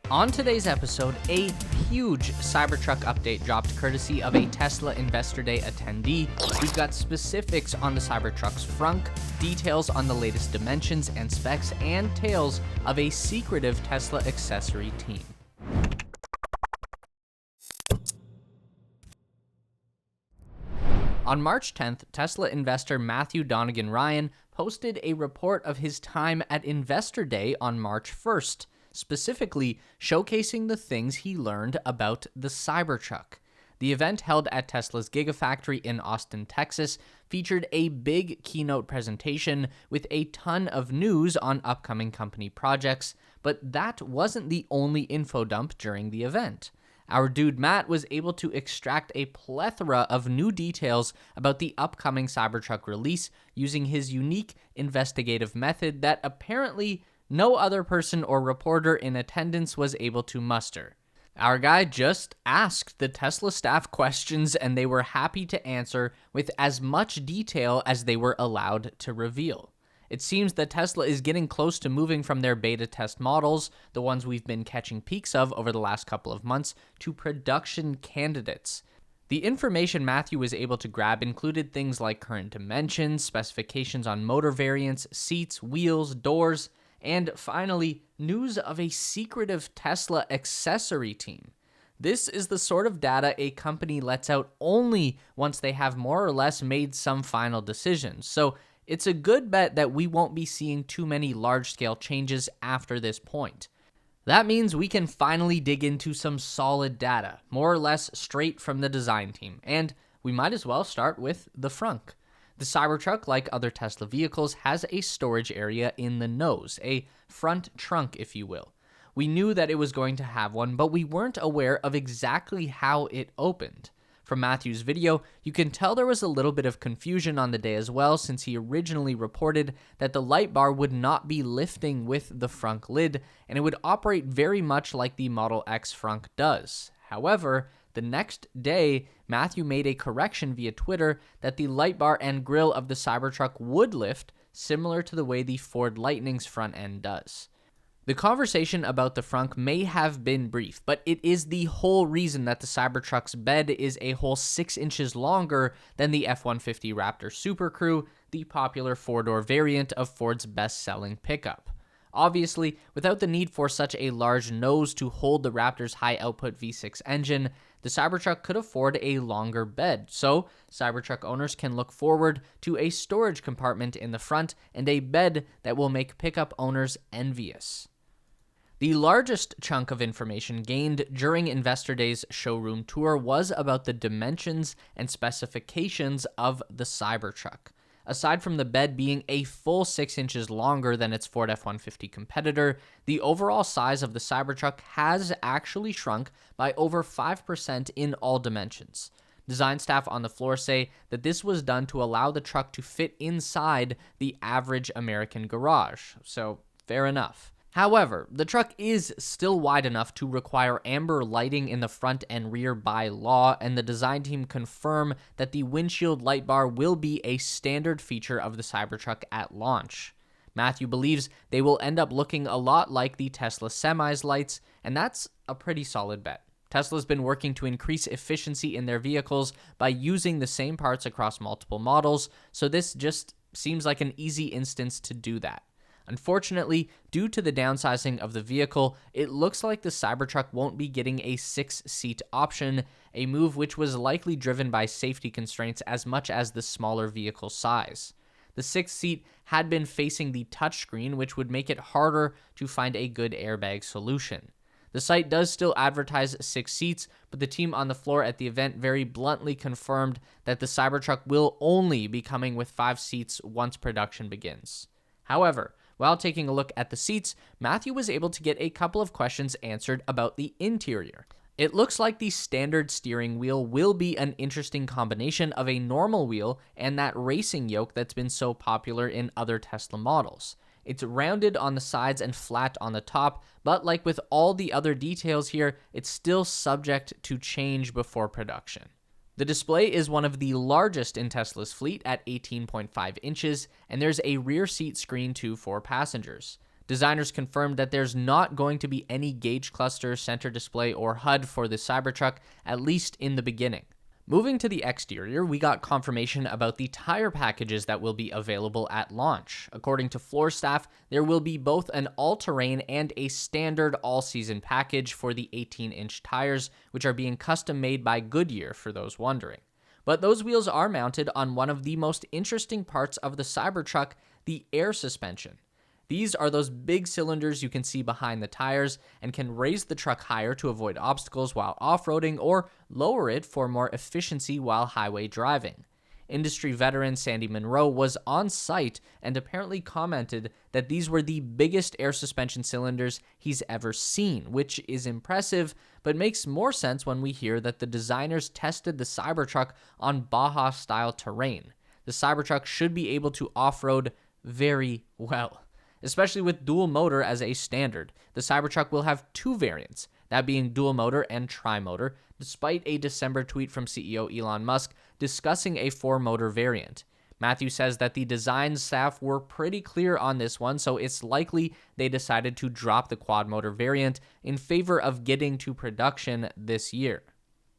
On today's episode, a huge Cybertruck update dropped courtesy of a Tesla Investor Day attendee. We've got specifics on the Cybertruck's frunk, details on the latest dimensions and specs, and tales of a secretive Tesla accessory team. On March 10th, Tesla investor Matthew Donegan Ryan posted a report of his time at Investor Day on March 1st. Specifically showcasing the things he learned about the Cybertruck. The event, held at Tesla's Gigafactory in Austin, Texas, featured a big keynote presentation with a ton of news on upcoming company projects, but that wasn't the only info dump during the event. Our dude Matt was able to extract a plethora of new details about the upcoming Cybertruck release using his unique investigative method that apparently no other person or reporter in attendance was able to muster. Our guy just asked the Tesla staff questions and they were happy to answer with as much detail as they were allowed to reveal. It seems that Tesla is getting close to moving from their beta test models, the ones we've been catching peeks of over the last couple of months, to production candidates. The information Matthew was able to grab included things like current dimensions, specifications on motor variants, seats, wheels, doors, and finally, news of a secretive Tesla accessory team. This is the sort of data a company lets out only once they have more or less made some final decisions. So it's a good bet that we won't be seeing too many large-scale changes after this point. That means we can finally dig into some solid data, more or less straight from the design team. And we might as well start with the frunk. The Cybertruck, like other Tesla vehicles, has a storage area in the nose, a front trunk, if you will. We knew that it was going to have one, but we weren't aware of exactly how it opened. From Matthew's video, you can tell there was a little bit of confusion on the day as well, since he originally reported that the light bar would not be lifting with the frunk lid, and it would operate very much like the Model X frunk does. However, the next day, Matthew made a correction via Twitter that the light bar and grille of the Cybertruck would lift, similar to the way the Ford Lightning's front end does. The conversation about the frunk may have been brief, but it is the whole reason that the Cybertruck's bed is a whole 6 inches longer than the F-150 Raptor Super Crew, the popular four-door variant of Ford's best-selling pickup. Obviously, without the need for such a large nose to hold the Raptor's high-output V6 engine, the Cybertruck could afford a longer bed, so Cybertruck owners can look forward to a storage compartment in the front and a bed that will make pickup owners envious. The largest chunk of information gained during Investor Day's showroom tour was about the dimensions and specifications of the Cybertruck. Aside from the bed being a full 6 inches longer than its Ford F-150 competitor, the overall size of the Cybertruck has actually shrunk by over 5% in all dimensions. Design staff on the floor say that this was done to allow the truck to fit inside the average American garage, so fair enough. However, the truck is still wide enough to require amber lighting in the front and rear by law, and the design team confirm that the windshield light bar will be a standard feature of the Cybertruck at launch. Matthew believes they will end up looking a lot like the Tesla Semi's lights, and that's a pretty solid bet. Tesla's been working to increase efficiency in their vehicles by using the same parts across multiple models, so this just seems like an easy instance to do that. Unfortunately, due to the downsizing of the vehicle, it looks like the Cybertruck won't be getting a 6-seat option, a move which was likely driven by safety constraints as much as the smaller vehicle size. The 6th seat had been facing the touchscreen, which would make it harder to find a good airbag solution. The site does still advertise 6 seats, but the team on the floor at the event very bluntly confirmed that the Cybertruck will only be coming with 5 seats once production begins. However, while taking a look at the seats, Matthew was able to get a couple of questions answered about the interior. It looks like the standard steering wheel will be an interesting combination of a normal wheel and that racing yoke that's been so popular in other Tesla models. It's rounded on the sides and flat on the top, but like with all the other details here, it's still subject to change before production. The display is one of the largest in Tesla's fleet at 18.5 inches, and there's a rear seat screen too for passengers. Designers confirmed that there's not going to be any gauge cluster, center display, or HUD for the Cybertruck, at least in the beginning. Moving to the exterior, we got confirmation about the tire packages that will be available at launch. According to floor staff, there will be both an all-terrain and a standard all-season package for the 18-inch tires, which are being custom-made by Goodyear, for those wondering. But those wheels are mounted on one of the most interesting parts of the Cybertruck, the air suspension. These are those big cylinders you can see behind the tires and can raise the truck higher to avoid obstacles while off-roading or lower it for more efficiency while highway driving. Industry veteran Sandy Monroe was on site and apparently commented that these were the biggest air suspension cylinders he's ever seen, which is impressive, but makes more sense when we hear that the designers tested the Cybertruck on Baja-style terrain. The Cybertruck should be able to off-road very well. Especially with dual motor as a standard. The Cybertruck will have two variants, that being dual motor and tri-motor, despite a December tweet from CEO Elon Musk discussing a four-motor variant. Matthew says that the design staff were pretty clear on this one, so it's likely they decided to drop the quad-motor variant in favor of getting to production this year.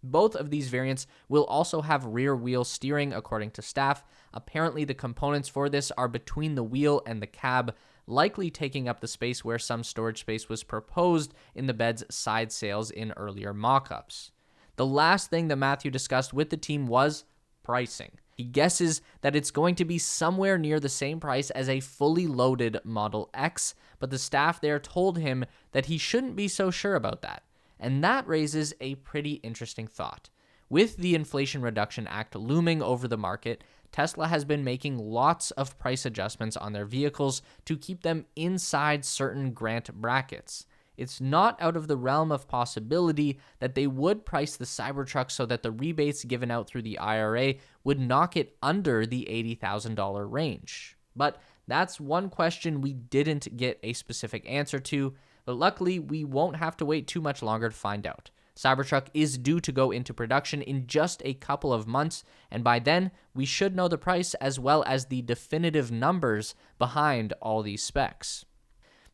Both of these variants will also have rear-wheel steering, according to staff. Apparently, the components for this are between the wheel and the cab, likely taking up the space where some storage space was proposed in the bed's side sails in earlier mock-ups. The last thing that Matthew discussed with the team was pricing. He guesses that it's going to be somewhere near the same price as a fully loaded Model X, but the staff there told him that he shouldn't be so sure about that. And that raises a pretty interesting thought. With the Inflation Reduction Act looming over the market, Tesla has been making lots of price adjustments on their vehicles to keep them inside certain grant brackets. It's not out of the realm of possibility that they would price the Cybertruck so that the rebates given out through the IRA would knock it under the $80,000 range. But that's one question we didn't get a specific answer to, but luckily we won't have to wait too much longer to find out. Cybertruck is due to go into production in just a couple of months, and by then, we should know the price as well as the definitive numbers behind all these specs.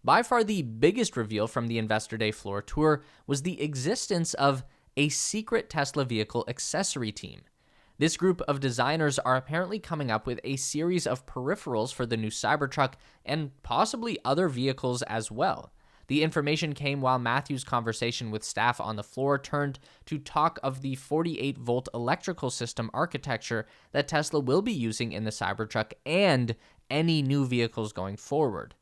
By far the biggest reveal from the Investor Day floor tour was the existence of a secret Tesla vehicle accessory team. This group of designers are apparently coming up with a series of peripherals for the new Cybertruck and possibly other vehicles as well. The information came while Matthew's conversation with staff on the floor turned to talk of the 48-volt electrical system architecture that Tesla will be using in the Cybertruck and any new vehicles going forward.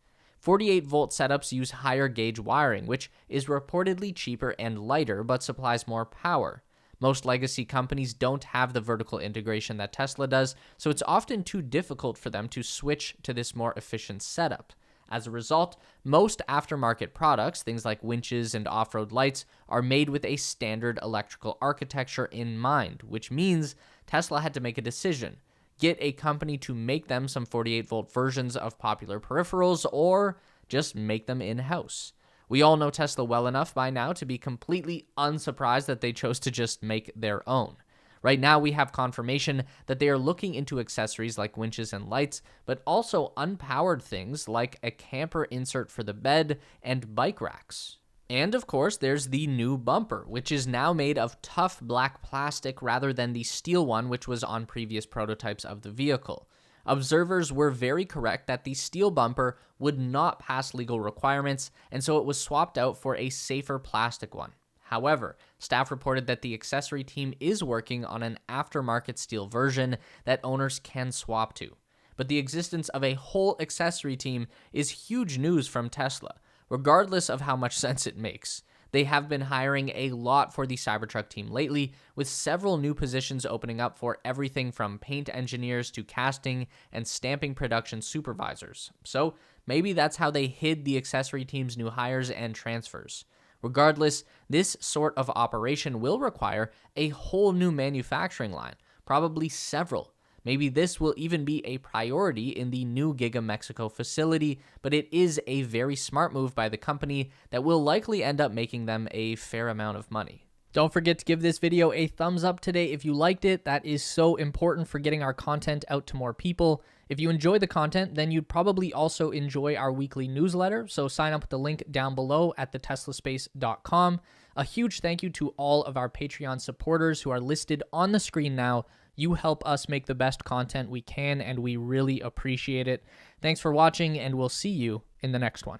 48-volt setups use higher gauge wiring, which is reportedly cheaper and lighter but supplies more power. Most legacy companies don't have the vertical integration that Tesla does, so it's often too difficult for them to switch to this more efficient setup. As a result, most aftermarket products, things like winches and off-road lights, are made with a standard electrical architecture in mind, which means Tesla had to make a decision. Get a company to make them some 48-volt versions of popular peripherals, or just make them in-house. We all know Tesla well enough by now to be completely unsurprised that they chose to just make their own. Right now, we have confirmation that they are looking into accessories like winches and lights, but also unpowered things like a camper insert for the bed and bike racks. And of course, there's the new bumper, which is now made of tough black plastic rather than the steel one which was on previous prototypes of the vehicle. Observers were very correct that the steel bumper would not pass legal requirements, and so it was swapped out for a safer plastic one. However, staff reported that the accessory team is working on an aftermarket steel version that owners can swap to. But the existence of a whole accessory team is huge news from Tesla, regardless of how much sense it makes. They have been hiring a lot for the Cybertruck team lately, with several new positions opening up for everything from paint engineers to casting and stamping production supervisors. So maybe that's how they hid the accessory team's new hires and transfers. Regardless, this sort of operation will require a whole new manufacturing line, probably several. Maybe this will even be a priority in the new Giga Mexico facility, but it is a very smart move by the company that will likely end up making them a fair amount of money. Don't forget to give this video a thumbs up today if you liked it. That is so important for getting our content out to more people. If you enjoy the content, then you'd probably also enjoy our weekly newsletter, so sign up with the link down below at theteslaspace.com. A huge thank you to all of our Patreon supporters who are listed on the screen now. You help us make the best content we can, and we really appreciate it. Thanks for watching, and we'll see you in the next one.